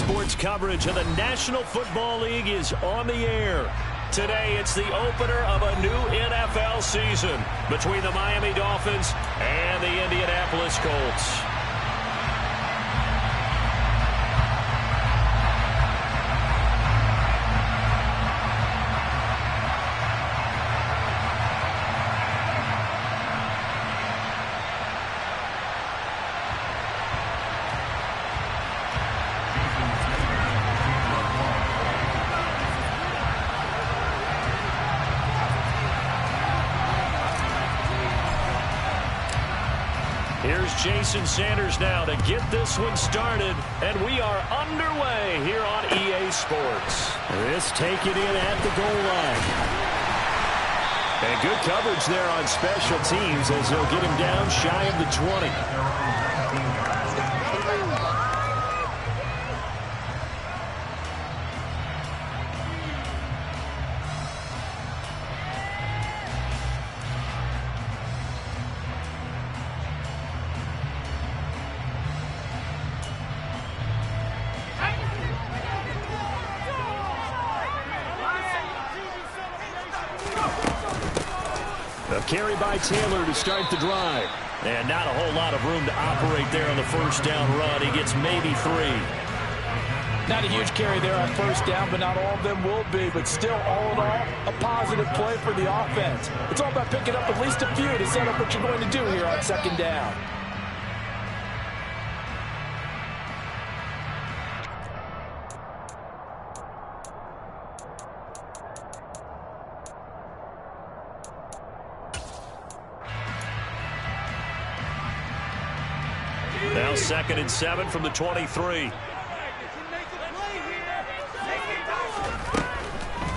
Sports coverage of the National Football League is on the air. Today, it's the opener of a new NFL season between the Miami Dolphins and the Indianapolis Colts. Here's Jason Sanders now to get this one started, and we are underway here on EA Sports. This taken in at the goal line. And good coverage there on special teams as they'll get him down shy of the 20. A carry by Taylor to start the drive. And not a whole lot of room to operate there on the first down run. He gets maybe 3. Not a huge carry there on first down, but not all of them will be. But still, all in all, a positive play for the offense. It's all about picking up at least a few to set up what you're going to do here on second down. Now 2nd and 7 from the 23.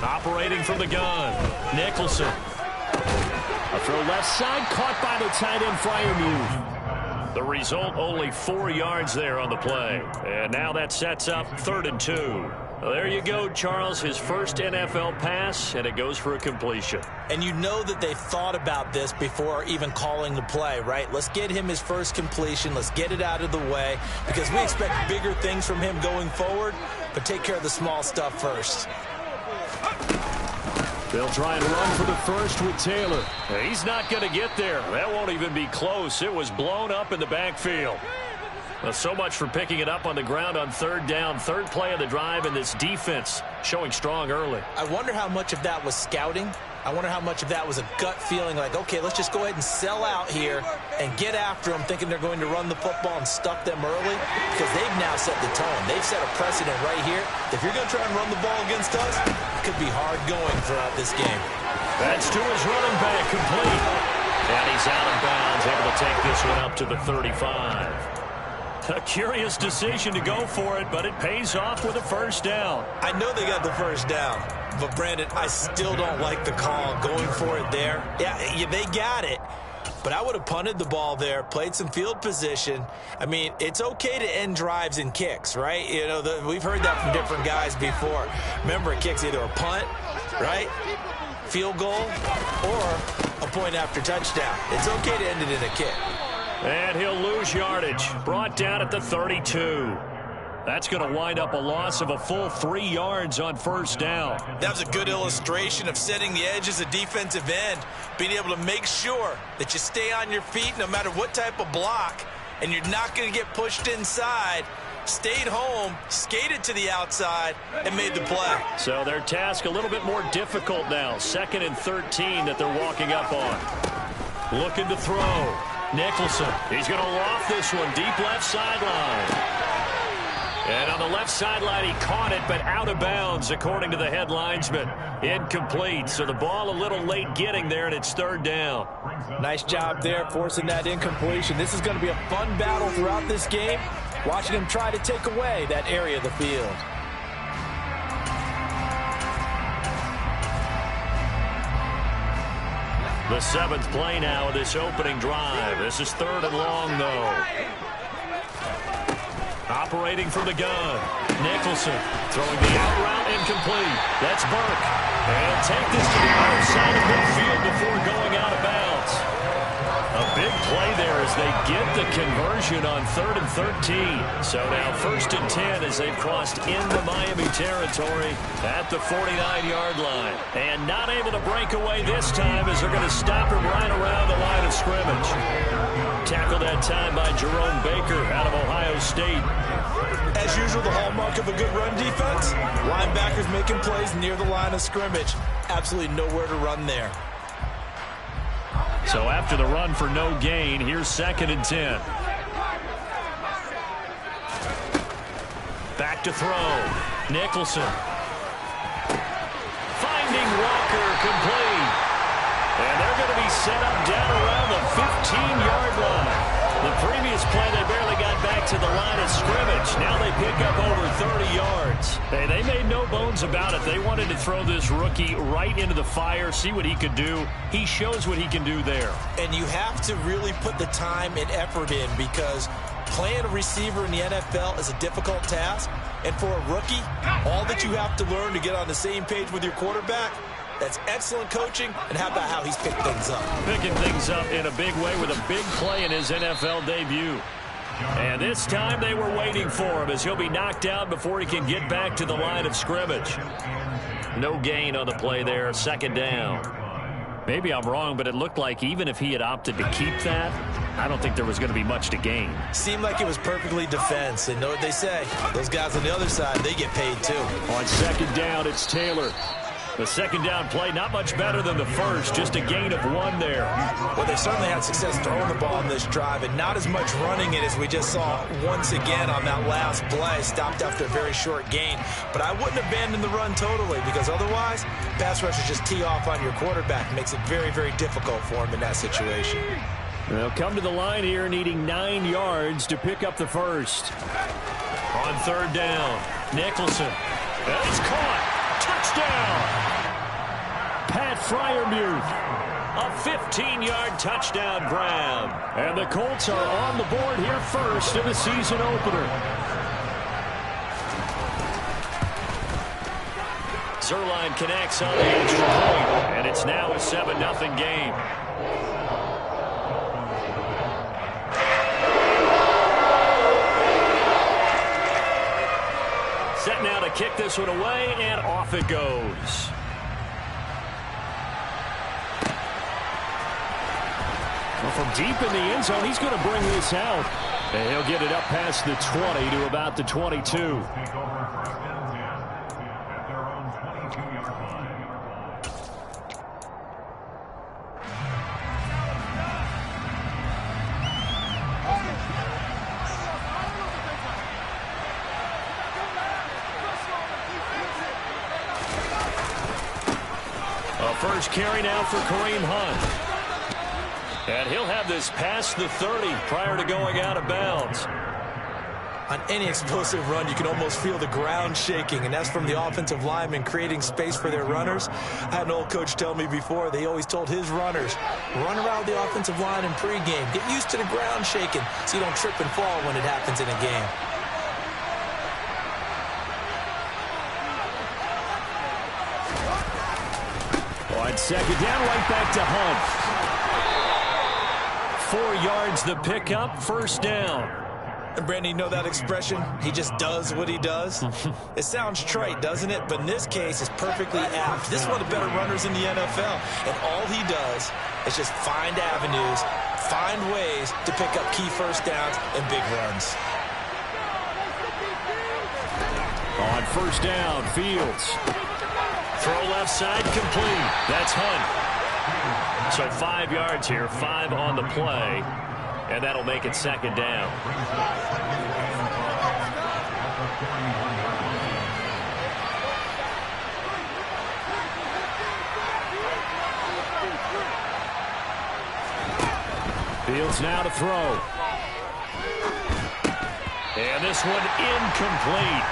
Operating from the gun. Nicholson. A throw left side, caught by the tight end Freiermuth. The result, only 4 yards there on the play. And now that sets up 3rd and 2. Well, there you go, Charles. His first NFL pass, and it goes for a completion. And you know that they thought about this before even calling the play, right? Let's get him his first completion. Let's get it out of the way because we expect bigger things from him going forward, but take care of the small stuff first. They'll try and run for the first with Taylor. He's not going to get there. That won't even be close. It was blown up in the backfield. Well, so much for picking it up on the ground on 3rd down. 3rd play of the drive, and this defense showing strong early. I wonder how much of that was scouting. I wonder how much of that was a gut feeling like, okay, let's just go ahead and sell out here and get after them, thinking they're going to run the football and stuff them early, because they've now set the tone. They've set a precedent right here. If you're going to try and run the ball against us, it could be hard going throughout this game. That's to his running back, complete. And he's out of bounds, able to take this one up to the 35. A curious decision to go for it, but it pays off with a first down. I know they got the first down, but Brandon, I still don't like the call going for it there. Yeah, they got it, but I would have punted the ball there, played some field position. I mean, it's okay to end drives and kicks, right? You know, we've heard that from different guys before. Remember, a kick's either a punt, right, field goal, or a point after touchdown. It's okay to end it in a kick. And he'll lose yardage. Brought down at the 32. That's going to wind up a loss of a full 3 yards on first down. That was a good illustration of setting the edge as a defensive end, being able to make sure that you stay on your feet no matter what type of block, and you're not going to get pushed inside. Stayed home, skated to the outside, and made the play. So their task a little bit more difficult now. 2nd and 13 that they're walking up on. Looking to throw. Nicholson, he's going to loft this one deep left sideline. And on the left sideline, he caught it, but out of bounds, according to the head linesman. Incomplete, so the ball a little late getting there, and it's 3rd down. Nice job there, forcing that incompletion. This is going to be a fun battle throughout this game, watching him try to take away that area of the field. The 7th play now of this opening drive. This is 3rd and long, though. Operating from the gun. Nicholson throwing the out route incomplete. That's Burke. And take this to the other side of midfield before going out of bounds. A big play there as they get the conversion on 3rd and 13. So now 1st and 10 as they've crossed into Miami territory at the 49-yard line. And not able to break away this time as they're going to stop him right around the line of scrimmage. Tackled that time by Jerome Baker out of Ohio State. As usual, the hallmark of a good run defense, linebackers making plays near the line of scrimmage. Absolutely nowhere to run there. So after the run for no gain, here's 2nd and 10. Back to throw. Nicholson. Finding Walker, complete. And they're going to be set up down around the 15-yard line. The previous play, they barely got back to the line of scrimmage. Now they pick up over 30 yards. Hey, they made no bones about it. They wanted to throw this rookie right into the fire, see what he could do. He shows what he can do there. And you have to really put the time and effort in because playing a receiver in the NFL is a difficult task. And for a rookie, all that you have to learn to get on the same page with your quarterback, that's excellent coaching, and how about how he's picked things up? Picking things up in a big way with a big play in his NFL debut. And this time they were waiting for him as he'll be knocked out before he can get back to the line of scrimmage. No gain on the play there, 2nd down. Maybe I'm wrong, but it looked like even if he had opted to keep that, I don't think there was going to be much to gain. Seemed like it was perfectly defense, and know what they say. Those guys on the other side, they get paid too. On 2nd down, it's Taylor. The 2nd down play, not much better than the first, just a gain of 1 there. Well, they certainly had success throwing the ball in this drive, and not as much running it as we just saw once again on that last play. Stopped after a very short gain. But I wouldn't abandon the run totally, because otherwise, pass rushers just tee off on your quarterback. Makes it very, very difficult for him in that situation. They'll come to the line here, needing 9 yards to pick up the first. On 3rd down, Nicholson. And it's caught. Touchdown! Pat Freiermuth, a 15-yard touchdown grab. And the Colts are on the board here first in the season opener. Zerline connects on the extra point, and it's now a 7-0 game. Set now to kick this one away, and off it goes. Well, from deep in the end zone, he's going to bring this out. And he'll get it up past the 20 to about the 22. First carry now for Kareem Hunt. And he'll have this past the 30 prior to going out of bounds. On any explosive run, you can almost feel the ground shaking, and that's from the offensive linemen creating space for their runners. I had an old coach tell me before, they always told his runners, run around the offensive line in pregame. Get used to the ground shaking so you don't trip and fall when it happens in a game. On 2nd down, right back to Hunt. 4 yards the pickup, 1st down. And Brandon, you know that expression? He just does what he does. It sounds trite, doesn't it? But in this case, it's perfectly apt. This is one of the better runners in the NFL. And all he does is just find avenues, find ways to pick up key 1st downs and big runs. On 1st down, Fields. Throw left side, complete. That's Hunt. So 5 yards here, 5 on the play, and that'll make it 2nd down. Fields now to throw. And this one incomplete.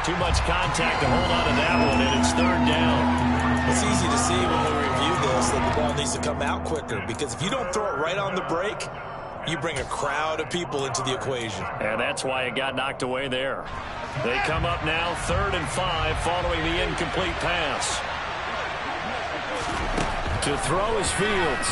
Too much contact to hold on to that one, and it's 3rd down. It's easy to see when we review this that the ball needs to come out quicker, because if you don't throw it right on the break, you bring a crowd of people into the equation. And that's why it got knocked away there. They come up now 3rd and 5 following the incomplete pass. To throw is Fields.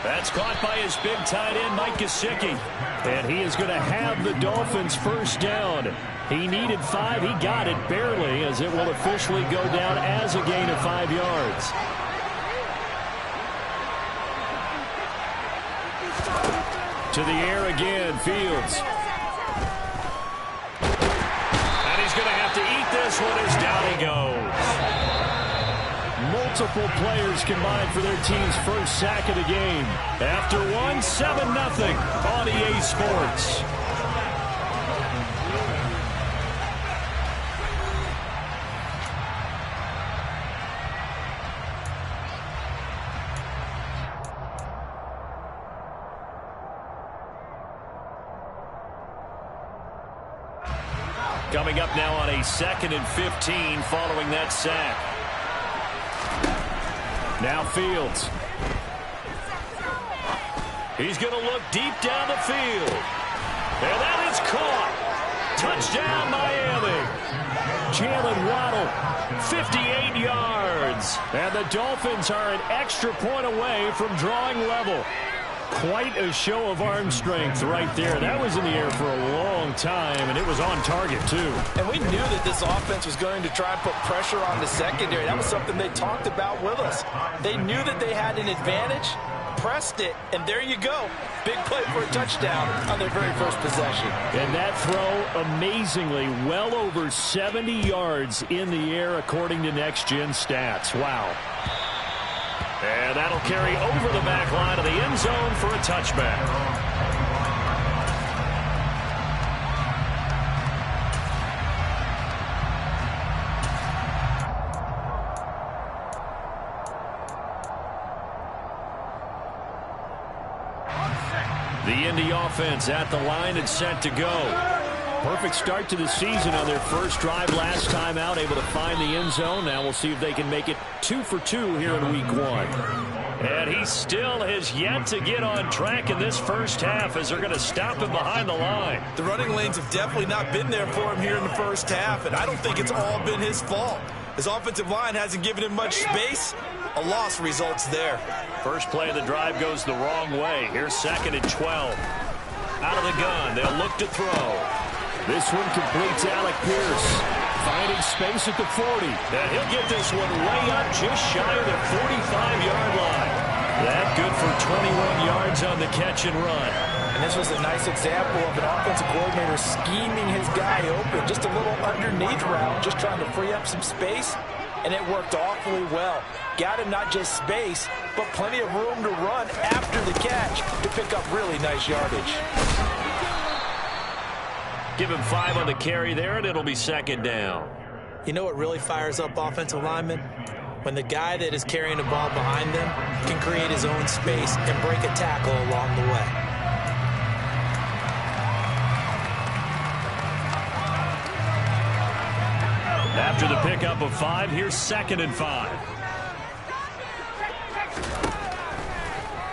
That's caught by his big tight end, Mike Gesicki. And he is going to have the Dolphins first down. He needed 5. He got it barely, as it will officially go down as a gain of 5 yards. To the air again, Fields. And he's going to have to eat this one as down he goes. Multiple players combined for their team's first sack of the game. After one, 7-0 on EA Sports. Coming up now on a 2nd and 15 following that sack. Now Fields. He's going to look deep down the field. And that is caught. Touchdown, Miami. Jalen Waddle, 58 yards. And the Dolphins are an extra point away from drawing level. Quite a show of arm strength right there. That was in the air for a long time, and it was on target, too. And we knew that this offense was going to try and put pressure on the secondary. That was something they talked about with us. They knew that they had an advantage, pressed it, and there you go. Big play for a touchdown on their very first possession. And that throw, amazingly, well over 70 yards in the air, according to Next Gen Stats. Wow. And that'll carry over the back line of the end zone for a touchback. The Indy offense at the line and set to go. Perfect start to the season on their first drive last time out, able to find the end zone. Now we'll see if they can make it 2 for 2 here in Week 1. And he still has yet to get on track in this first half, as they're going to stop him behind the line. The running lanes have definitely not been there for him here in the first half, and I don't think it's all been his fault. His offensive line hasn't given him much space. A loss results there. First play of the drive goes the wrong way. Here's 2nd and 12. Out of the gun, they'll look to throw. This one completes Alec Pierce, finding space at the 40. And he'll get this one way up just shy of the 45-yard line. That good for 21 yards on the catch and run. And this was a nice example of an offensive coordinator scheming his guy open. Just a little underneath route, just trying to free up some space. And it worked awfully well. Got him not just space, but plenty of room to run after the catch to pick up really nice yardage. Give him 5 on the carry there, and it'll be 2nd down. You know what really fires up offensive linemen? When the guy that is carrying the ball behind them can create his own space and break a tackle along the way. After the pickup of 5, here's 2nd and 5.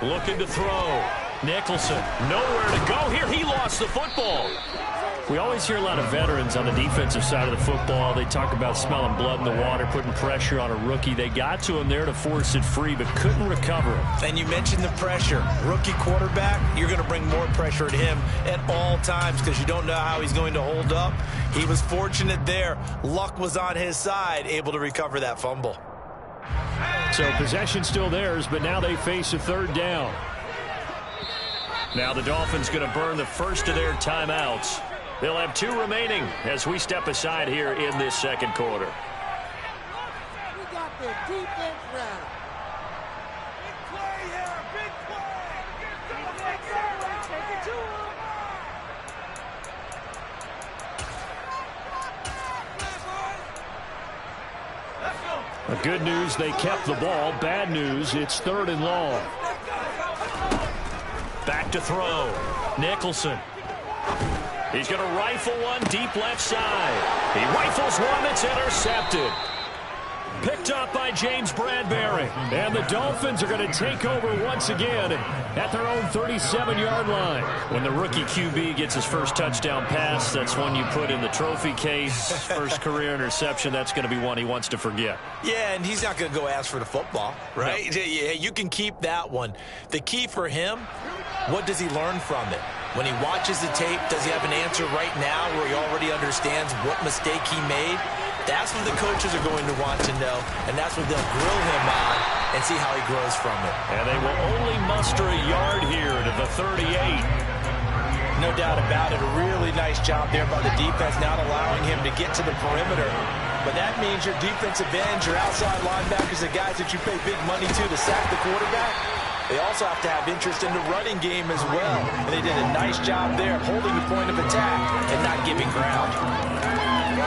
Looking to throw. Nicholson, nowhere to go here. He lost the football. We always hear a lot of veterans on the defensive side of the football. They talk about smelling blood in the water, putting pressure on a rookie. They got to him there to force it free, but couldn't recover him. And you mentioned the pressure. Rookie quarterback, you're going to bring more pressure at him at all times because you don't know how he's going to hold up. He was fortunate there. Luck was on his side, able to recover that fumble. So possession still theirs, but now they face a 3rd down. Now the Dolphins going to burn the first of their timeouts. They'll have 2 remaining as we step aside here in this 2nd quarter. We got the defense ready. Big play here, big play. Take it to him. The good news, they kept the ball. Bad news, it's 3rd and long. Back to throw. Nicholson. He's going to rifle one deep left side. He rifles one that's intercepted. Picked up by James Bradbury. And the Dolphins are going to take over once again at their own 37-yard line. When the rookie QB gets his first touchdown pass, that's one you put in the trophy case. First career interception, that's going to be one he wants to forget. Yeah, and he's not going to go ask for the football, right? No. Yeah, you can keep that one. The key for him, what does he learn from it? When he watches the tape, does he have an answer right now where he already understands what mistake he made? That's what the coaches are going to want to know, and that's what they'll grill him on and see how he grows from it. And they will only muster a yard here to the 38. No doubt about it. A really nice job there by the defense, not allowing him to get to the perimeter. But that means your defensive ends, your outside linebackers, the guys that you pay big money to sack the quarterback, they also have to have interest in the running game as well. And they did a nice job there of holding the point of attack and not giving ground.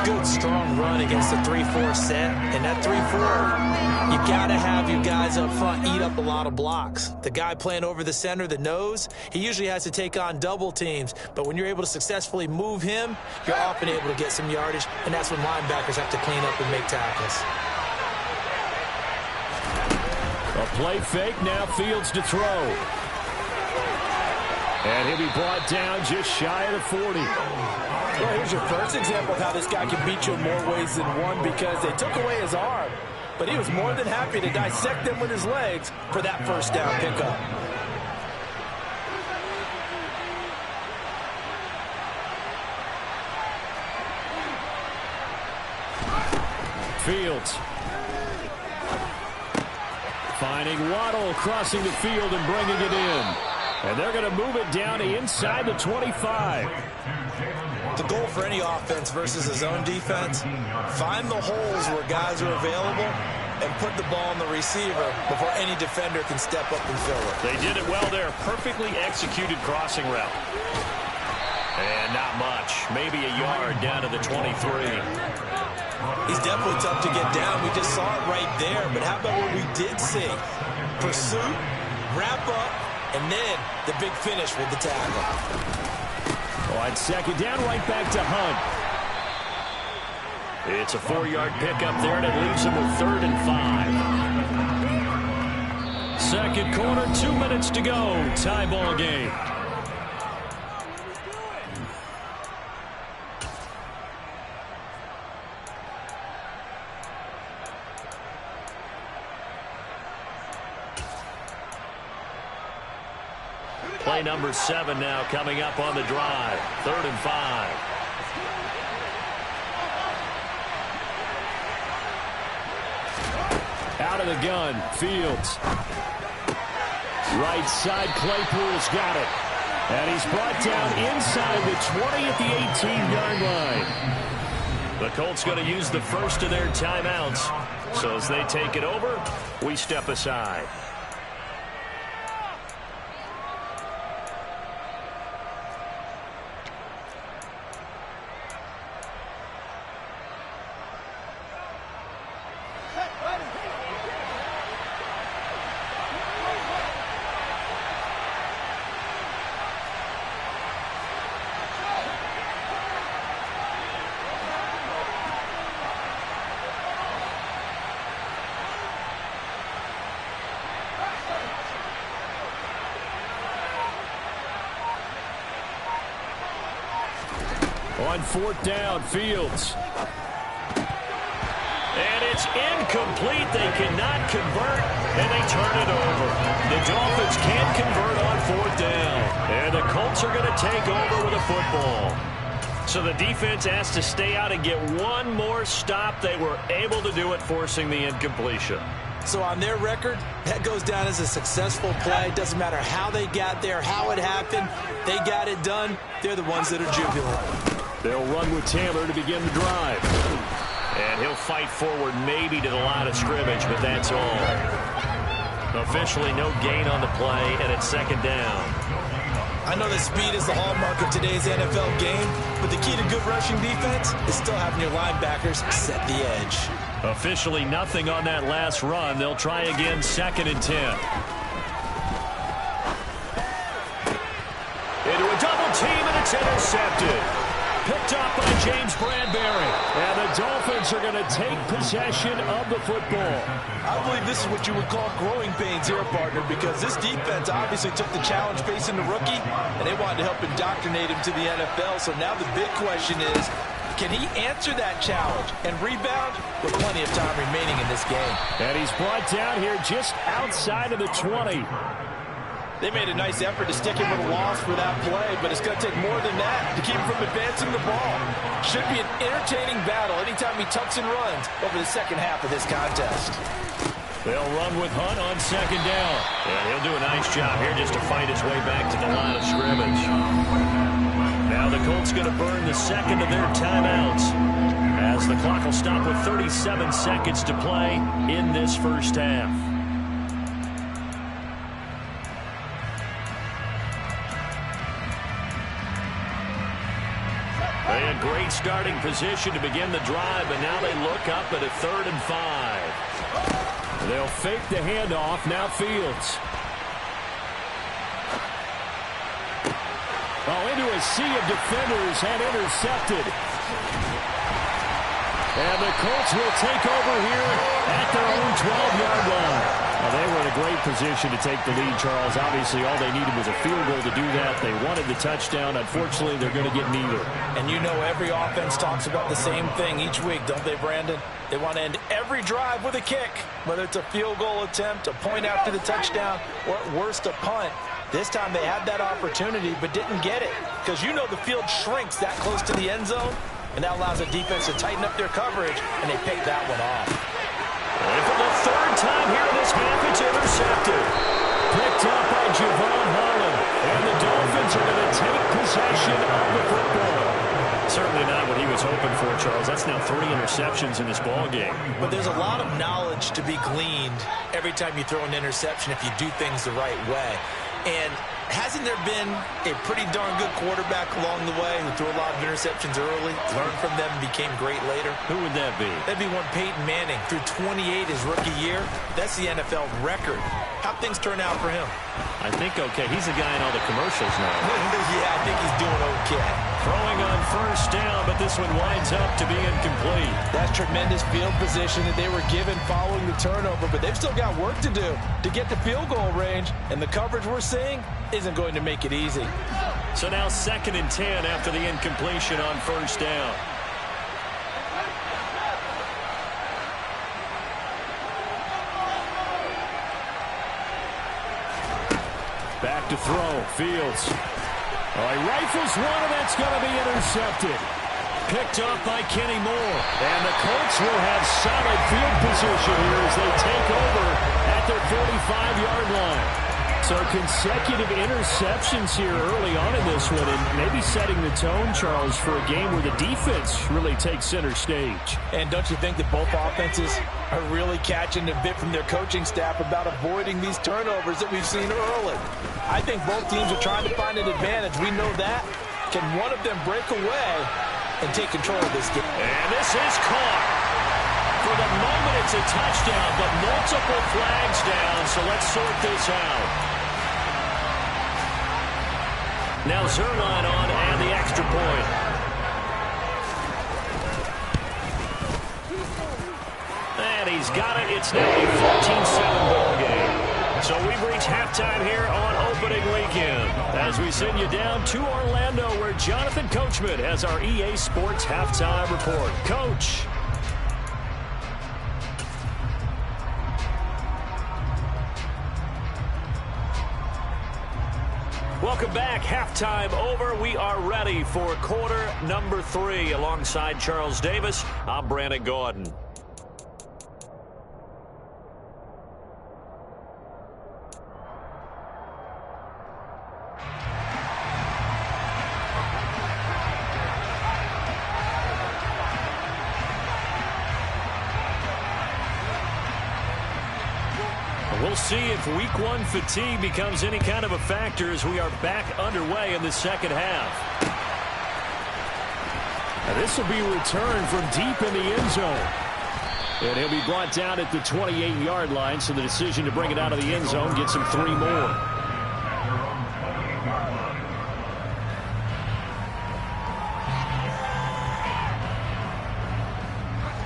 Good, strong run against the 3-4 set. And that 3-4, you got to have your guys up front eat up a lot of blocks. The guy playing over the center, the nose, he usually has to take on double teams. But when you're able to successfully move him, you're often able to get some yardage. And that's when linebackers have to clean up and make tackles. A play fake, now Fields to throw. And he'll be brought down just shy of the 40. Well, here's your first example of how this guy can beat you in more ways than one, because they took away his arm. But he was more than happy to dissect them with his legs for that first down pickup. Fields. Finding Waddle crossing the field and bringing it in. And they're going to move it down to inside the 25. The goal for any offense versus a zone defense, find the holes where guys are available and put the ball on the receiver before any defender can step up and fill it. They did it well there. Perfectly executed crossing route. And not much. Maybe a yard down to the 23. He's definitely tough to get down. We just saw it right there. But how about what we did see? Pursuit, wrap up, and then the big finish with the tackle. On second down, right back to Hunt. It's a 4-yard pickup there, and it leaves him with 3rd and 5. Second quarter, 2 minutes to go. Tie ball game. Play number 7 now coming up on the drive. 3rd and 5. Out of the gun, Fields. Right side, Claypool's got it. And he's brought down inside the 20 at the 18-yard line. The Colts going to use the first of their timeouts. So as they take it over, we step aside. On 4th down, Fields. And it's incomplete. They cannot convert, and they turn it over. The Dolphins can't convert on 4th down. And the Colts are going to take over with a football. So the defense has to stay out and get one more stop. They were able to do it, forcing the incompletion. So on their record, that goes down as a successful play. Doesn't matter how they got there, how it happened. They got it done. They're the ones that are jubilant. They'll run with Taylor to begin the drive. And he'll fight forward maybe to the line of scrimmage, but that's all. Officially no gain on the play, and it's 2nd down. I know that speed is the hallmark of today's NFL game, but the key to good rushing defense is still having your linebackers set the edge. Officially nothing on that last run. They'll try again, 2nd and 10. Into a double team, and it's intercepted. Picked up by James Bradbury. And the Dolphins are going to take possession of the football. I believe this is what you would call growing pains here, partner, because this defense obviously took the challenge facing the rookie, and they wanted to help indoctrinate him to the NFL. So now the big question is, can he answer that challenge and rebound with plenty of time remaining in this game? And he's brought down here just outside of the 20. They made a nice effort to stick him with a loss for that play, but it's going to take more than that to keep him from advancing the ball. Should be an entertaining battle anytime he tucks and runs over the second half of this contest. They'll run with Hunt on second down. Yeah, he'll do a nice job here just to fight his way back to the line of scrimmage. Now the Colts going to burn the second of their timeouts as the clock will stop with 37 seconds to play in this first half. They had great starting position to begin the drive, but now they look up at a 3rd and 5. They'll fake the handoff. Now Fields. Oh, into a sea of defenders and intercepted. And the Colts will take over here at their own 12-yard line. Well, they were in a great position to take the lead, Charles. Obviously, all they needed was a field goal to do that. They wanted the touchdown. Unfortunately, they're going to get neither. And you know every offense talks about the same thing each week, don't they, Brandon? They want to end every drive with a kick, whether it's a field goal attempt, a point after the touchdown, or at worst, a punt. This time they had that opportunity but didn't get it because you know the field shrinks that close to the end zone, and that allows the defense to tighten up their coverage, and they picked that one off. And for the 3rd time here in this half, it's intercepted. Picked up by Javon Holland. And the Dolphins are going to take possession of the football. Certainly not what he was hoping for, Charles. That's now 3 interceptions in this ball game. But there's a lot of knowledge to be gleaned every time you throw an interception if you do things the right way. And hasn't there been a pretty darn good quarterback along the way who threw a lot of interceptions early, learned from them, and became great later? Who would that be? That'd be one Peyton Manning. Threw 28 his rookie year. That's the NFL record. How'd things turn out for him? I think okay. He's a guy in all the commercials now. Yeah, I think he's doing okay. Throwing on 1st down, but this one winds up to be incomplete. That's tremendous field position that they were given following the turnover, but they've still got work to do to get to field goal range, and the coverage we're seeing isn't going to make it easy. So now 2nd and 10 after the incompletion on 1st down. Back to throw. Fields. Oh, he rifles one, and that's going to be intercepted. Picked up by Kenny Moore. And the Colts will have solid field position here as they take over at their 45-yard line. So consecutive interceptions here early on in this one, and maybe setting the tone, Charles, for a game where the defense really takes center stage. And don't you think that both offenses are really catching a bit from their coaching staff about avoiding these turnovers that we've seen early? I think both teams are trying to find an advantage. We know that. Can one of them break away and take control of this game? And this is caught. For the moment, it's a touchdown, but multiple flags down, so let's sort this out. Now Zerline on and the extra point. And he's got it. It's now a 14-7 ball game. So we've reached halftime here on opening weekend as we send you down to Orlando where Jonathan Coachman has our EA Sports halftime report. Coach. Welcome back. Halftime over. We are ready for quarter number 3. Alongside Charles Davis, I'm Brandon Gordon. We'll see if Week 1 fatigue becomes any kind of a factor as we are back underway in the second half. Now this will be returned from deep in the end zone. And he'll be brought down at the 28-yard line, so the decision to bring it out of the end zone gets him 3 more.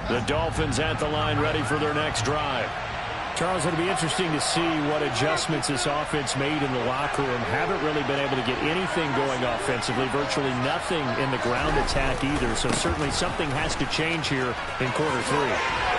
The Dolphins at the line ready for their next drive. Charles, it'll be interesting to see what adjustments this offense made in the locker room. Haven't really been able to get anything going offensively, virtually nothing in the ground attack either. So certainly something has to change here in quarter 3.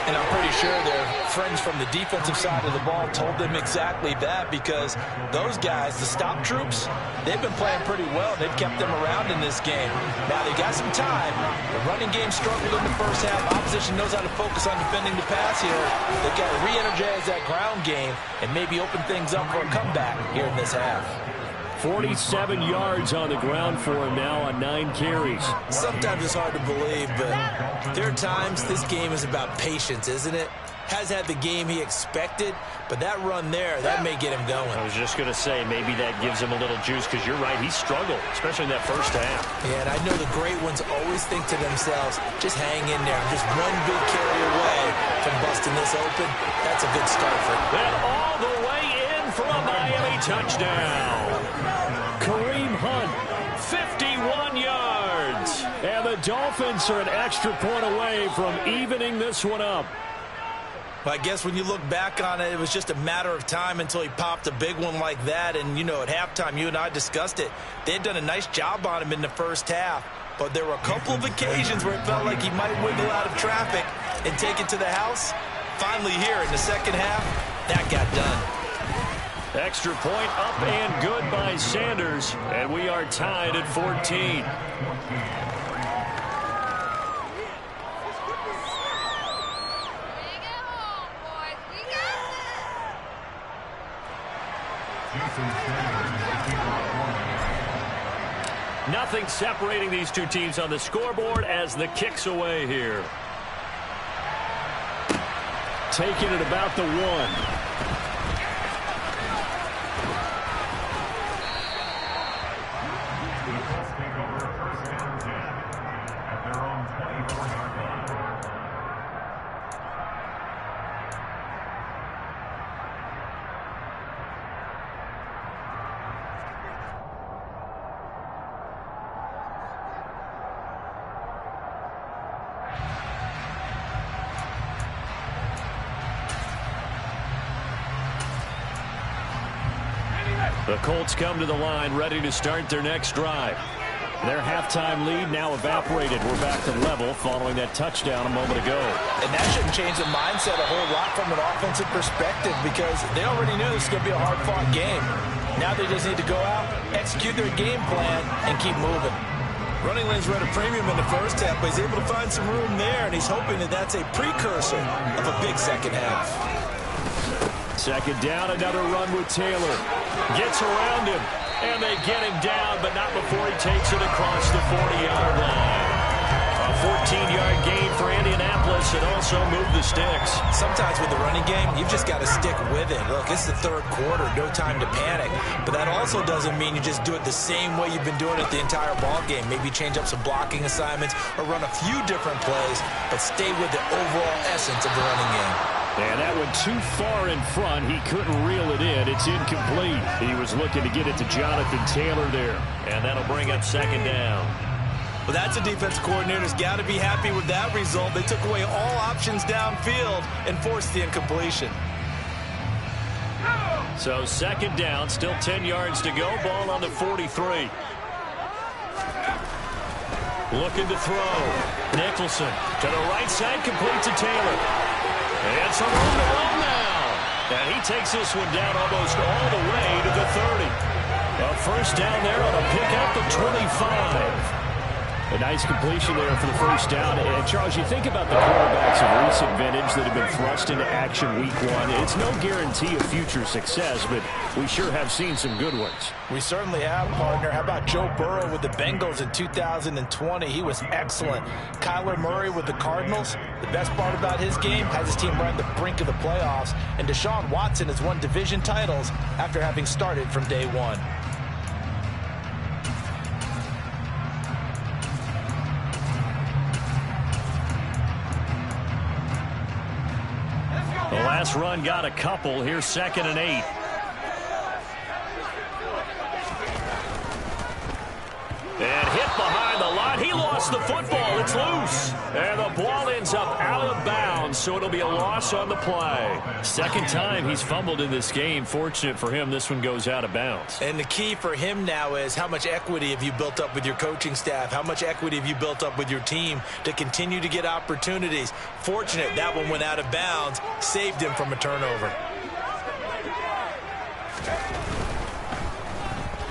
And I'm pretty sure their friends from the defensive side of the ball told them exactly that, because those guys, the stop troops, they've been playing pretty well. They've kept them around in this game. Now they got some time. The running game struggled in the first half. Opposition knows how to focus on defending the pass here. They've got to re-energize that ground game and maybe open things up for a comeback here in this half. 47 yards on the ground for him now on 9 carries. Sometimes it's hard to believe, but there are times this game is about patience, isn't it? Has had the game he expected, but that run there, that may get him going. I was just going to say, maybe that gives him a little juice, because you're right, he struggled, especially in that first half. Yeah, and I know the great ones always think to themselves, just hang in there. I'm just one big carry away from busting this open. That's a good start for him. And all the way in for a Miami touchdown. Kareem Hunt, 51 yards. and the Dolphins are an extra point away from evening this one up. Well, I guess when you look back on it, it was just a matter of time until he popped a big one like that. And, you know, at halftime, you and I discussed it. They had done a nice job on him in the first half. But there were a couple of occasions where it felt like he might wiggle out of traffic and take it to the house. Finally here in the second half, that got done. Extra point up and good by Sanders. And we are tied at 14. Nothing separating these two teams on the scoreboard as the kick's away here. Taking it about the 1. The Colts come to the line ready to start their next drive. Their halftime lead now evaporated. We're back to level following that touchdown a moment ago. And that shouldn't change the mindset a whole lot from an offensive perspective, because they already knew this was going to be a hard-fought game. Now they just need to go out, execute their game plan, and keep moving. Running lanes were at a premium in the first half, but he's able to find some room there, and he's hoping that that's a precursor of a big second half. Second down, another run with Taylor. Gets around him, and they get him down, but not before he takes it across the 40-yard line. A 14-yard gain for Indianapolis, and also move the sticks. Sometimes with the running game, you've just got to stick with it. Look, it's the third quarter, no time to panic. But that also doesn't mean you just do it the same way you've been doing it the entire ball game. Maybe change up some blocking assignments or run a few different plays, but stay with the overall essence of the running game. And that went too far in front. He couldn't reel it in. It's incomplete. He was looking to get it to Jonathan Taylor there. And that'll bring up second down. Well, that's a defense coordinator's got to be happy with that result. They took away all options downfield and forced the incompletion. So second down, still 10 yards to go. Ball on the 43. Looking to throw. Nicholson to the right side, complete to Taylor. And some room to run now. And he takes this one down almost all the way to the 30. A first down there on a pickup of 25. A nice completion there for the first down. And, Charles, you think about the quarterbacks of recent vintage that have been thrust into action week 1. It's no guarantee of future success, but we sure have seen some good ones. We certainly have, partner. How about Joe Burrow with the Bengals in 2020? He was excellent. Kyler Murray with the Cardinals. The best part about his game has his team right on the brink of the playoffs. And Deshaun Watson has won division titles after having started from day one. The last run got a couple. Here's 2nd and 8. And hit behind the line. He lost lost the football. It's loose. And the ball ends up out of bounds, so it'll be a loss on the play. Second time he's fumbled in this game. Fortunate for him, this one goes out of bounds. And the key for him now is how much equity have you built up with your coaching staff? How much equity have you built up with your team to continue to get opportunities? Fortunate that one went out of bounds, saved him from a turnover.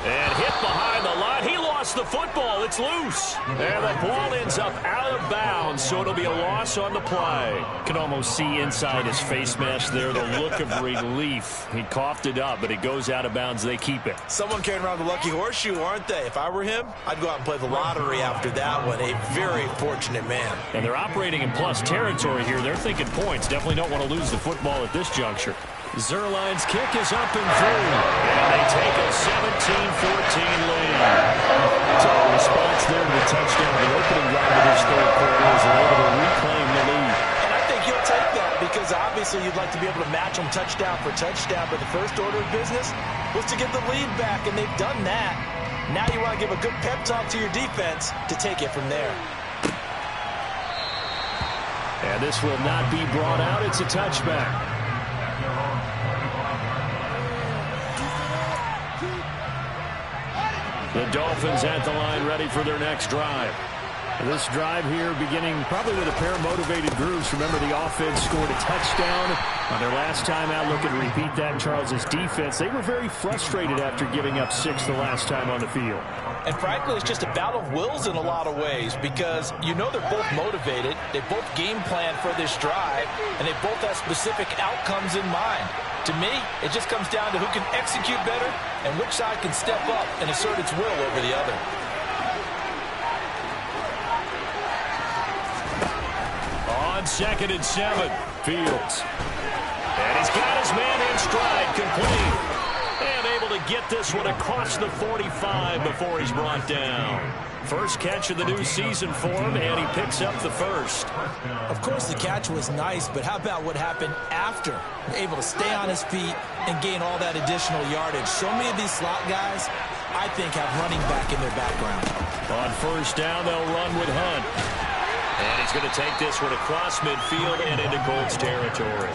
And hit behind the line. He lost the football. It's loose. And the ball ends up out of bounds, so it'll be a loss on the play. Can almost see inside his face mask there the look of relief. He coughed it up, but it goes out of bounds. They keep it. Someone carrying around the lucky horseshoe, aren't they? If I were him, I'd go out and play the lottery after that one. A very fortunate man. And they're operating in plus territory here. They're thinking points. Definitely don't want to lose the football at this juncture. Zerline's kick is up and through. And they take a 17-14 lead. So a response there to the touchdown. The opening drive of this third quarter is able to reclaim the lead. And I think you'll take that because obviously you'd like to be able to match them touchdown for touchdown. But the first order of business was to get the lead back, and they've done that. Now you want to give a good pep talk to your defense to take it from there. And this will not be brought out. It's a touchback. The Dolphins at the line ready for their next drive. This drive here beginning probably with a pair of motivated groups. Remember, the offense scored a touchdown on their last time out. Looking to repeat that in Charles's defense. They were very frustrated after giving up 6 the last time on the field. And frankly, it's just a battle of wills in a lot of ways because you know they're both motivated. They both game plan for this drive, and they both have specific outcomes in mind. To me, it just comes down to who can execute better and which side can step up and assert its will over the other. On 2nd and 7, Fields. And he's got his man in stride, complete. And able to get this one across the 45 before he's brought down. First catch of the new season for him, and he picks up the first. Of course, the catch was nice, but how about what happened after? Able to stay on his feet and gain all that additional yardage. So many of these slot guys, I think, have running back in their background. On first down, they'll run with Hunt. And he's going to take this one across midfield and into Colts territory.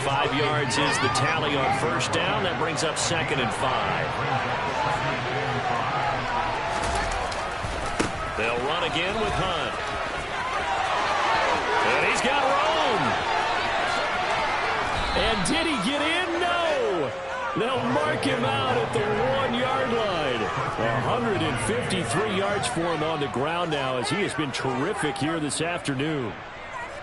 5 yards is the tally on first down. That brings up 2nd and 5. They'll run again with Hunt. And he's got Rome. And did he get in? No. They'll mark him out at the 1-yard line. 153 yards for him on the ground now as he has been terrific here this afternoon.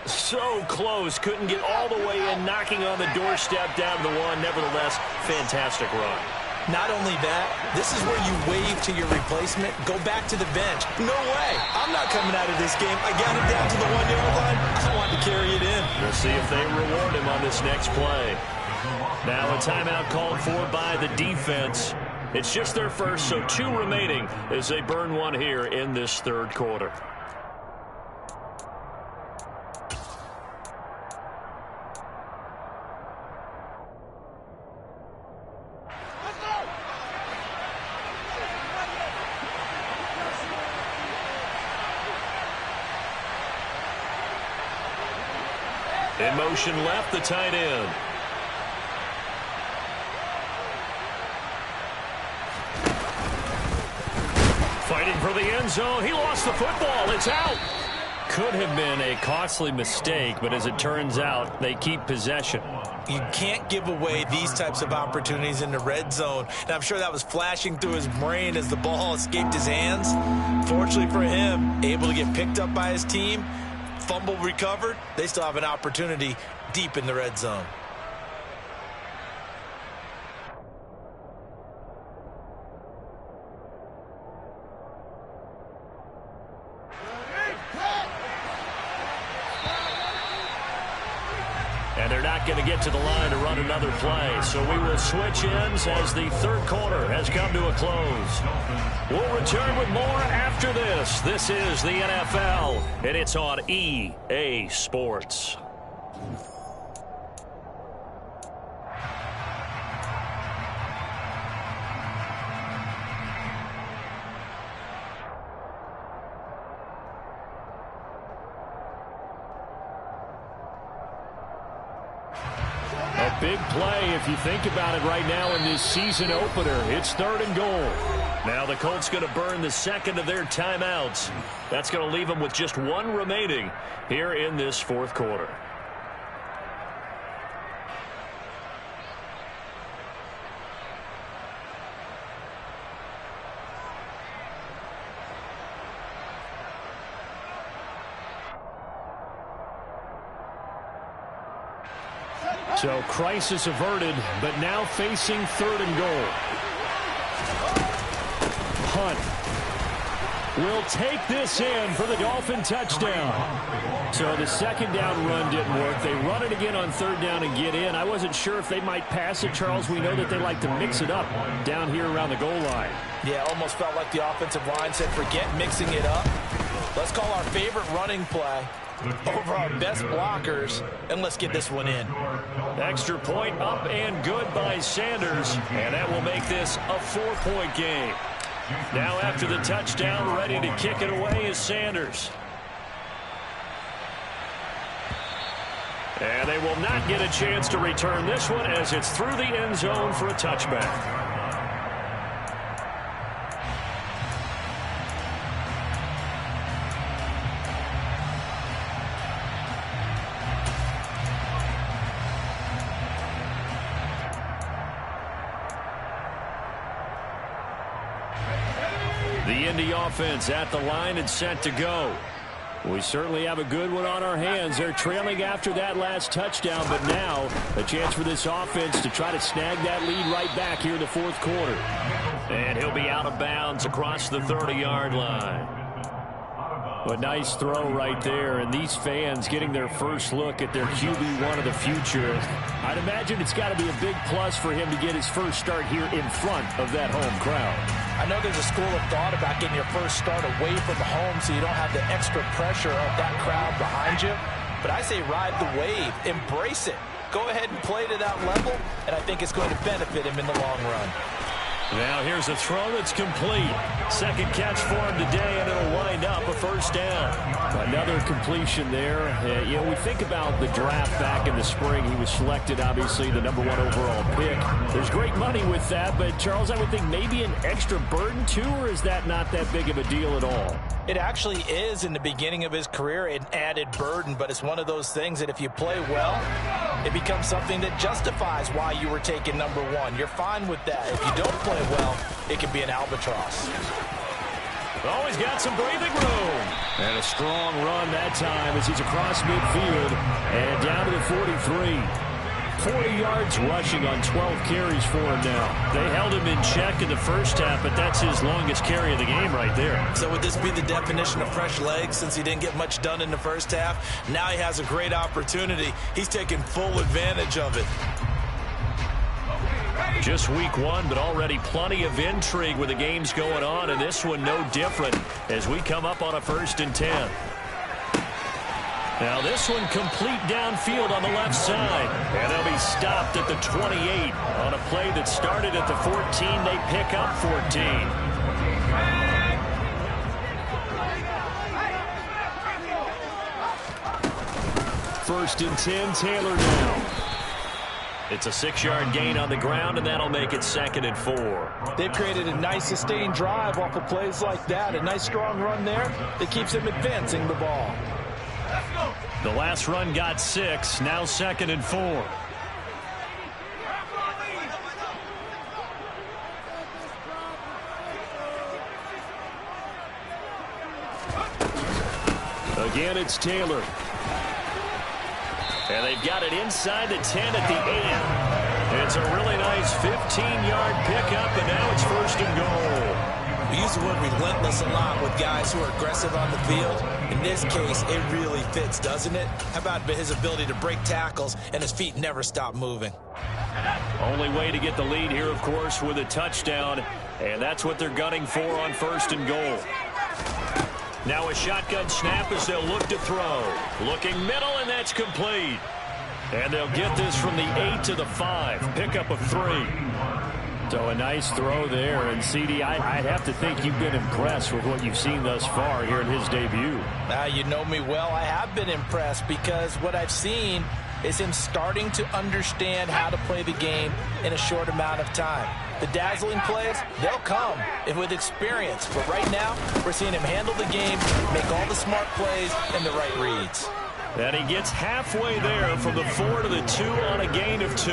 So close. Couldn't get all the way in, knocking on the doorstep down to the 1. Nevertheless, fantastic run. Not only that, this is where you wave to your replacement, go back to the bench. No way. I'm not coming out of this game. I got it down to the 1-yard line. I want to carry it in. We'll see if they reward him on this next play. Now a timeout called for by the defense. It's just their first, so 2 remaining as they burn one here in this third quarter. In motion left, the tight end. Fighting for the end zone. He lost the football. It's out. Could have been a costly mistake, but as it turns out, they keep possession. You can't give away these types of opportunities in the red zone. And I'm sure that was flashing through his brain as the ball escaped his hands. Fortunately for him, able to get picked up by his team. Fumble recovered. They still have an opportunity deep in the red zone. And they're not going to get to the line to run another play. So we will switch ends as the third quarter has come to a close. We'll return with more after this. This is the NFL, and it's on EA Sports. big play if you think about it right now in this season opener. It's 3rd and goal. Now the Colts going to burn the second of their timeouts. That's going to leave them with just one remaining here in this 4th quarter. So crisis averted, but now facing 3rd and goal. Hunt will take this in for the Dolphin touchdown. So the 2nd down run didn't work. They run it again on 3rd down and get in. I wasn't sure if they might pass it, Charles. We know that they like to mix it up down here around the goal line. Yeah, almost felt like the offensive line said, forget mixing it up. Let's call our favorite running play over our best blockers, and let's get this one in. Extra point up and good by Sanders, and that will make this a 4-point game. Now after the touchdown, ready to kick it away is Sanders. And they will not get a chance to return this one as it's through the end zone for a touchback. The Indy offense at the line and set to go. We certainly have a good one on our hands. They're trailing after that last touchdown, but now a chance for this offense to try to snag that lead right back here in the 4th quarter. And he'll be out of bounds across the 30-yard line. A nice throw right there, and these fans getting their first look at their QB1 of the future. I'd imagine it's got to be a big plus for him to get his first start here in front of that home crowd. I know there's a school of thought about getting your first start away from home so you don't have the extra pressure of that crowd behind you. But I say ride the wave. Embrace it. Go ahead and play to that level, and I think it's going to benefit him in the long run. Now here's a throw that's complete. Second catch for him today, and it'll wind up a 1st down. Another completion there. You know, we think about the draft back in the spring. He was selected, obviously, the #1 overall pick. There's great money with that, but, Charles, I would think maybe an extra burden, too, or is that not that big of a deal at all? It actually is in the beginning of his career an added burden, but it's one of those things that if you play well, it becomes something that justifies why you were taken #1. You're fine with that. If you don't play well, it can be an albatross. Oh, he's got some breathing room. And a strong run that time as he's across midfield and down to the 43. 40 yards rushing on 12 carries for him now. They held him in check in the first half, but that's his longest carry of the game right there. So would this be the definition of fresh legs since he didn't get much done in the first half? Now he has a great opportunity. He's taking full advantage of it. Just week 1, but already plenty of intrigue with the games going on, and this one no different as we come up on a 1st and 10. Now this one complete downfield on the left side, and they'll be stopped at the 28 on a play that started at the 14. They pick up 14. First and 10, Taylor now. It's a 6-yard gain on the ground, and that'll make it 2nd and 4. They've created a nice sustained drive off of plays like that. A nice strong run there that keeps them advancing the ball. The last run got 6, now 2nd and 4. Again, it's Taylor. And they've got it inside the 10 at the 8. It's a really nice 15-yard pickup, and now it's 1st and goal. We use the word relentless a lot with guys who are aggressive on the field. In this case, it really fits, doesn't it? How about his ability to break tackles and his feet never stop moving? Only way to get the lead here, of course, with a touchdown, and that's what they're gunning for on 1st and goal. Now a shotgun snap as they'll look to throw. Looking middle, and that's complete. And they'll get this from the 8 to the 5. Pickup of 3. So a nice throw there. And, CD, I'd have to think you've been impressed with what you've seen thus far here in his debut. Now, you know me well. I have been impressed because what I've seen is him starting to understand how to play the game in a short amount of time. The dazzling plays, they'll come with experience. But right now, we're seeing him handle the game, make all the smart plays, and the right reads. And he gets halfway there from the 4 to the 2 on a gain of 2.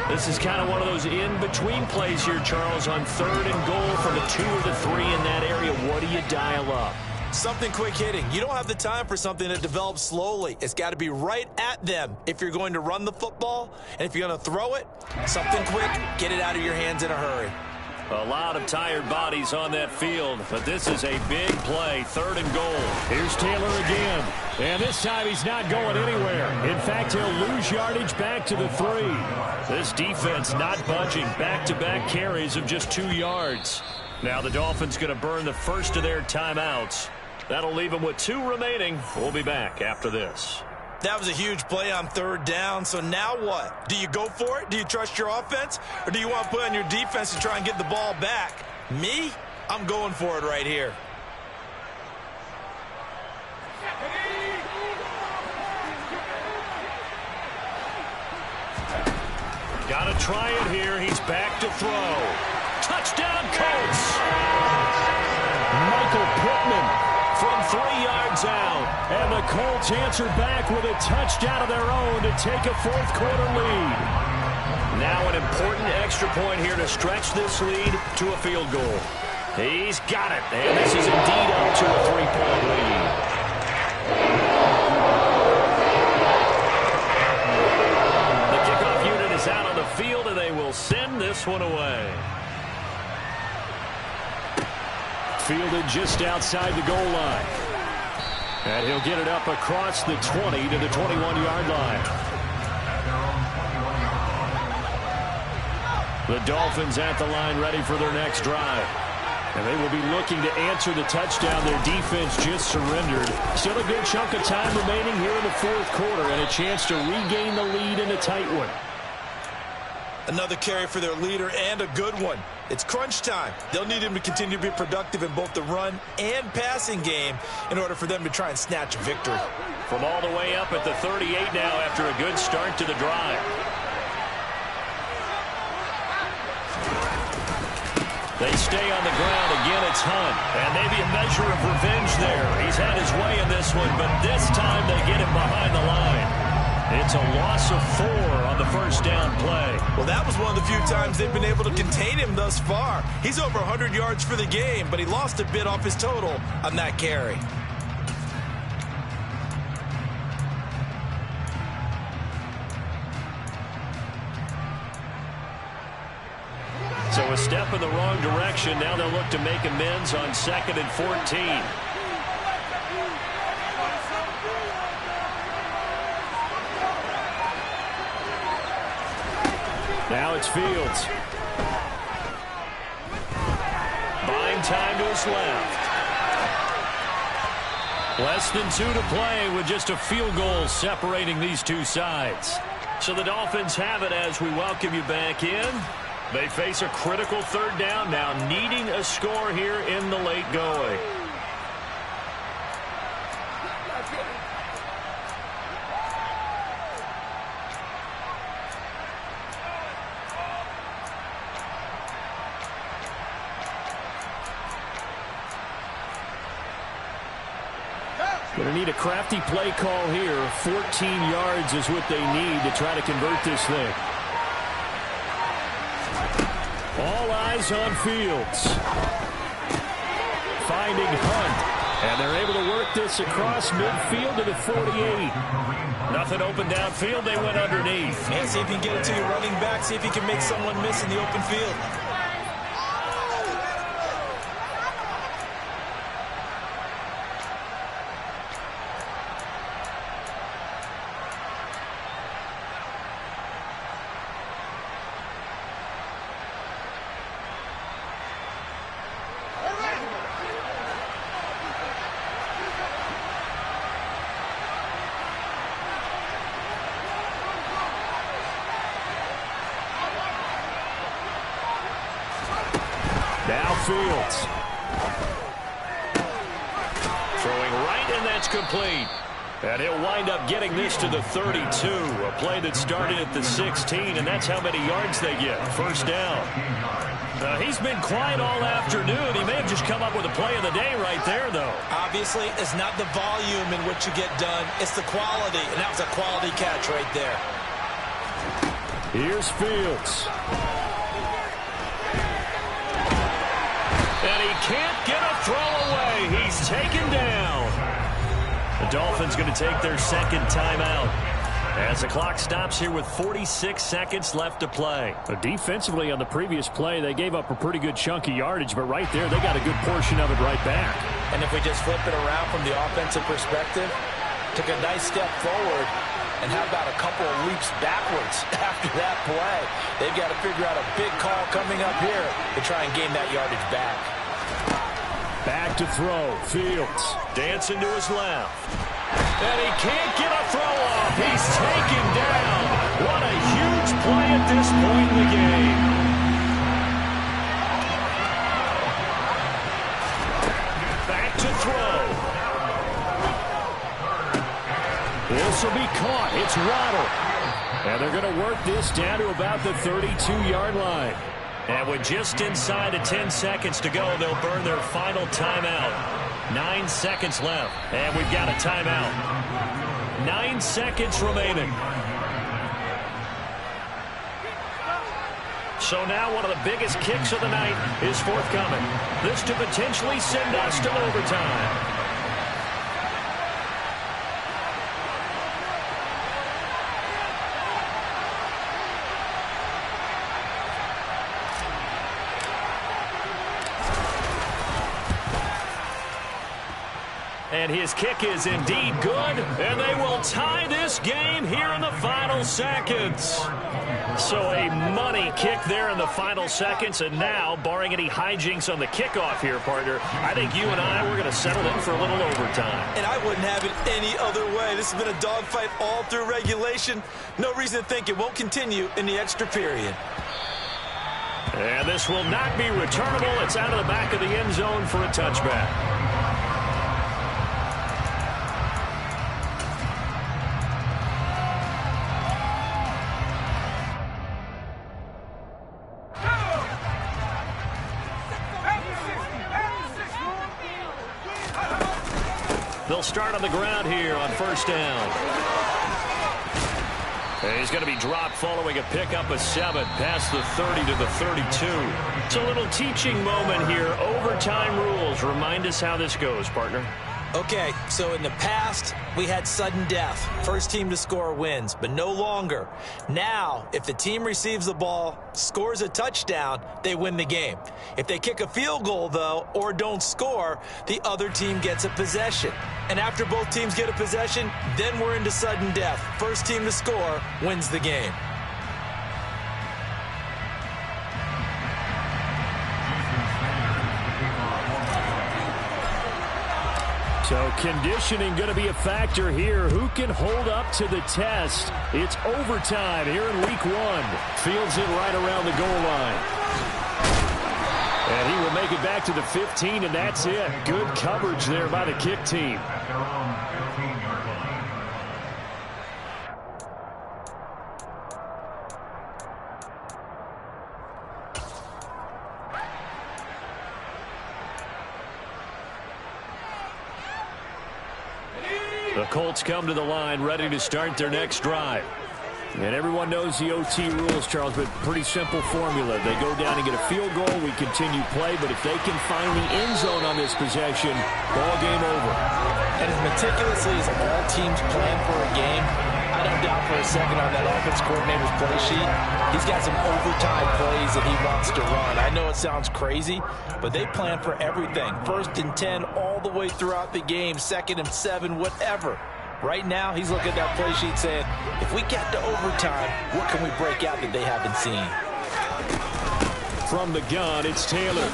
This is kind of one of those in-between plays here, Charles, on 3rd and goal from the 2 or the 3 in that area. What do you dial up? Something quick hitting. You don't have the time for something that develops slowly. It's got to be right at them if you're going to run the football. And if you're going to throw it, something quick, get it out of your hands in a hurry. A lot of tired bodies on that field, but this is a big play, 3rd and goal. Here's Taylor again, and this time he's not going anywhere. In fact, he'll lose yardage back to the 3. This defense not budging, back-to-back carries of just 2 yards. Now the Dolphins going to burn the first of their timeouts. That'll leave them with 2 remaining. We'll be back after this. That was a huge play on 3rd down, so now what? Do you go for it? Do you trust your offense? Or do you want to put on your defense to try and get the ball back? Me? I'm going for it right here. Got to try it here. He's back to throw. Touchdown, Colts! Michael Pittman from 3 yards out. And the Colts answer back with a touchdown of their own to take a 4th quarter lead. Now an important extra point here to stretch this lead to a field goal. He's got it. And this is indeed up to a 3-point lead. The kickoff unit is out on the field, and they will send this one away. Fielded just outside the goal line. And he'll get it up across the 20 to the 21-yard line. The Dolphins at the line ready for their next drive. And they will be looking to answer the touchdown their defense just surrendered. Still a good chunk of time remaining here in the 4th quarter and a chance to regain the lead in a tight one. Another carry for their leader and a good one. It's crunch time. They'll need him to continue to be productive in both the run and passing game in order for them to try and snatch a victory. From all the way up at the 38 now after a good start to the drive. They stay on the ground. Again, it's Hunt. And maybe a measure of revenge there. He's had his way in this one, but this time they get him behind the line. It's a loss of 4 on the first down play. Well, that was one of the few times they've been able to contain him thus far. He's over 100 yards for the game, but he lost a bit off his total on that carry. So a step in the wrong direction. Now they'll look to make amends on 2nd and 14. Now it's Fields. Buying time to his left. Less than 2 to play with just a field goal separating these two sides. So the Dolphins have it as we welcome you back in. They face a critical 3rd down now, needing a score here in the late going. Going to need a crafty play call here. 14 yards is what they need to try to convert this thing. All eyes on Fields. Finding Hunt. And they're able to work this across midfield to the 48. Nothing open downfield. They went underneath. And see if you can get it to your running back. See if you can make someone miss in the open field. Now Fields. Throwing right, and that's complete. And he'll wind up getting this to the 32, a play that started at the 16, and that's how many yards they get. First down. He's been quiet all afternoon. He may have just come up with a play of the day right there, though. Obviously, it's not the volume in which you get done. It's the quality, and that was a quality catch right there. Here's Fields. And he can't get a throw away. He's taken down. The Dolphins going to take their second timeout as the clock stops here with 46 seconds left to play. Defensively on the previous play, they gave up a pretty good chunk of yardage, but right there, they got a good portion of it right back. And if we just flip it around from the offensive perspective, took a nice step forward, and how about a couple of leaps backwards after that play? They've got to figure out a big call coming up here to try and gain that yardage back. Back to throw. Fields. Dancing to his left. And he can't get a throw off. He's taken down. What a huge play at this point in the game. Back to throw. This will be caught. It's Waddle. And they're going to work this down to about the 32-yard line. And with just inside of 10 seconds to go, they'll burn their final timeout. 9 seconds left. And we've got a timeout. 9 seconds remaining. So now one of the biggest kicks of the night is forthcoming. This to potentially send us to overtime. And his kick is indeed good, and they will tie this game here in the final seconds. So a money kick there in the final seconds, and now, barring any hijinks on the kickoff here, partner, I think you and I, we're going to settle in for a little overtime. And I wouldn't have it any other way. This has been a dogfight all through regulation. No reason to think it won't continue in the extra period. And this will not be returnable. It's out of the back of the end zone for a touchback. They'll start on the ground here on first down. And he's going to be dropped following a pickup of 7 past the 30 to the 32. It's a little teaching moment here. Overtime rules. Remind us how this goes, partner. Okay, so in the past, we had sudden death. First team to score wins, but no longer. Now, if the team receives the ball, scores a touchdown, they win the game. If they kick a field goal, though, or don't score, the other team gets a possession. And after both teams get a possession, then we're into sudden death. First team to score wins the game. So conditioning going to be a factor here. Who can hold up to the test? It's overtime here in week 1. Fields it right around the goal line. And he will make it back to the 15, and that's it. Good coverage there by the kick team. The Colts come to the line ready to start their next drive. And everyone knows the OT rules, Charles, but pretty simple formula. They go down and get a field goal, we continue play, but if they can find the end zone on this possession, ball game over. And as meticulously as all teams plan for a game, I don't doubt for a second on that offense coordinator's play sheet, he's got some overtime plays that he wants to run. I know it sounds crazy, but they plan for everything. 1st and 10 all the way throughout the game, 2nd and 7, whatever. Right now, he's looking at that play sheet saying, if we get to overtime, what can we break out that they haven't seen? From the gun, it's Taylor.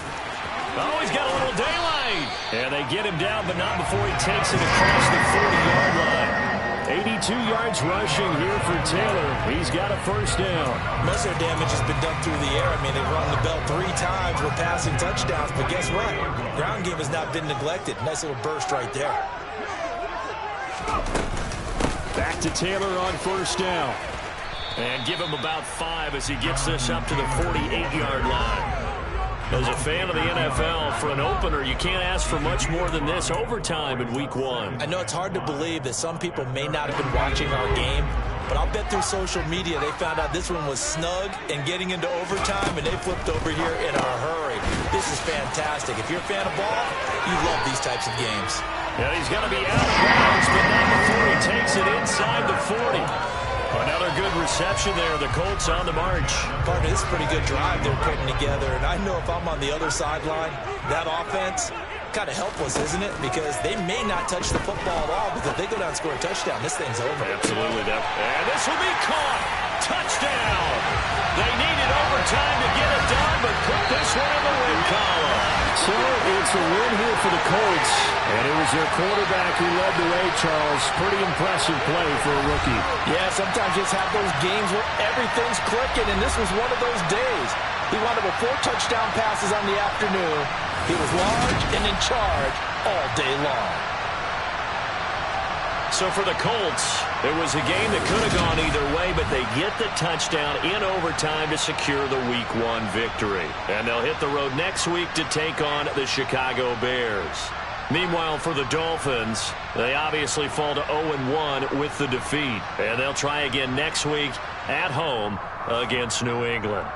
Oh, he's got a little daylight. And they get him down, but not before he takes it across the 40-yard line. 82 yards rushing here for Taylor. He's got a first down. Most of their damage has been done through the air. I mean, they've rung the bell 3 times with passing touchdowns, but guess what? Ground game has not been neglected. Nice little burst right there. Back to Taylor on first down. And give him about 5 as he gets this up to the 48-yard line. As a fan of the NFL, for an opener, you can't ask for much more than this overtime in Week 1. I know it's hard to believe that some people may not have been watching our game, but I'll bet through social media they found out this one was snug and getting into overtime, and they flipped over here in a hurry. This is fantastic. If you're a fan of ball, you love these types of games. Yeah, he's going to be out of bounds, but not before he takes it inside the 40. Another good reception there. The Colts on the march. Partner, this is a pretty good drive they're putting together. And I know if I'm on the other sideline, that offense, kind of helpless, isn't it? Because they may not touch the football at all. Because if they go down and score a touchdown, this thing's over. Absolutely. And this will be caught. Touchdown. They needed overtime to get it done, but put this one in the win column. So it's a win here for the Colts. And it was their quarterback who led the way, Charles. Pretty impressive play for a rookie. Yeah, sometimes you just have those games where everything's clicking, and this was one of those days. He wound up with 4 touchdown passes on the afternoon. He was large and in charge all day long. So for the Colts, it was a game that could have gone either way, but they get the touchdown in overtime to secure the Week 1 victory. And they'll hit the road next week to take on the Chicago Bears. Meanwhile, for the Dolphins, they obviously fall to 0-1 with the defeat. And they'll try again next week at home against New England.